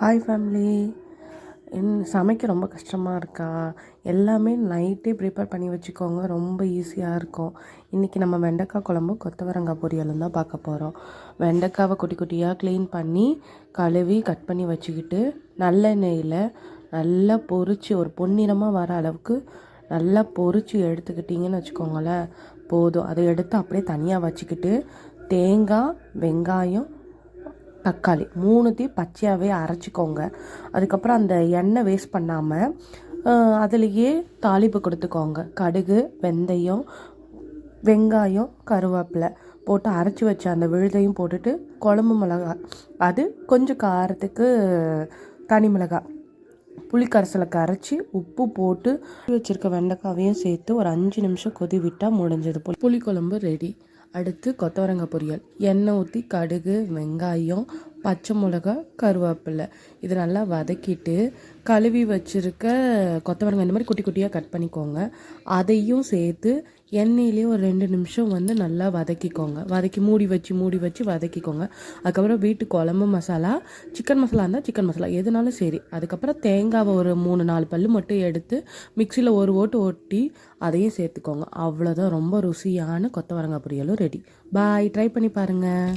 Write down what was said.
Hi family. சமைக்க ரொம்ப கஷ்டமாக இருக்கா? எல்லாமே நைட்டே ப்ரிப்பேர் பண்ணி வச்சுக்கோங்க, ரொம்ப ஈஸியாக இருக்கும். இன்றைக்கி நம்ம வெண்டைக்காய் குழம்பு கொத்தவரங்காய் பொரியலும் தான் பார்க்க போகிறோம். வெண்டைக்காவை குட்டி குட்டியாக க்ளீன் பண்ணி கழுவி கட் பண்ணி வச்சுக்கிட்டு நல்லெண்ணெயில் நல்லா பொரித்து ஒரு பொன்னிறமாக வர அளவுக்கு நல்லா பொரித்து எடுத்துக்கிட்டிங்கன்னு வச்சுக்கோங்களேன், போதும். அதை எடுத்து அப்படியே தனியாக வச்சுக்கிட்டு தேங்காய், வெங்காயம், தக்காளி மூணுத்தையும் பச்சையாகவே அரைச்சிக்கோங்க. அதுக்கப்புறம் அந்த எண்ணெய் வேஸ்ட் பண்ணாமல் அதுலேயே தாளிப்பு கொடுத்துக்கோங்க. கடுகு, வெந்தயம், வெங்காயம், கருவேப்பிலை போட்டு அரைச்சி வச்ச அந்த விழுதையும் போட்டுட்டு குழம்பு மிளகாய், அது கொஞ்சம் காரத்துக்கு தனி மிளகாய், புளிக்கரைசலை கரைச்சி உப்பு போட்டு வச்சுருக்க வெண்டைக்காவையும் சேர்த்து ஒரு 5 நிமிஷம் கொதி விட்டால் முடிஞ்சது. புளிக்குழம்பு ரெடி. அடுத்து கொத்தவரங்காய் பொரியல். எண்ணெய் ஊற்றி கடுகு, வெங்காயம், பச்சை மிளகா, கருவேப்பிலை இது நல்லா வதக்கிட்டு கழுவி வச்சுருக்க கொத்தவரங்காய் இந்த மாதிரி குட்டி குட்டியாக கட் பண்ணிக்கோங்க. அதையும் சேர்த்து எண்ணெயிலே ஒரு 2 நிமிஷம் நல்லா வதக்கிக்கோங்க. மூடி வச்சு வதக்கிக்கோங்க. அதுக்கப்புறம் வீட்டு குழம்பு மசாலா, சிக்கன் மசாலா இருந்தால் சிக்கன் மசாலா எதுனாலும் சரி. அதுக்கப்புறம் தேங்காவை ஒரு 3-4 பல் மட்டும் எடுத்து மிக்சியில் ஒரு ஓட்டு ஓட்டி அதையும் சேர்த்துக்கோங்க. அவ்வளோதான், ரொம்ப ருசியான கொத்தவரங்காய் பொரியலும் ரெடி. பாய், ட்ரை பண்ணி பாருங்கள்.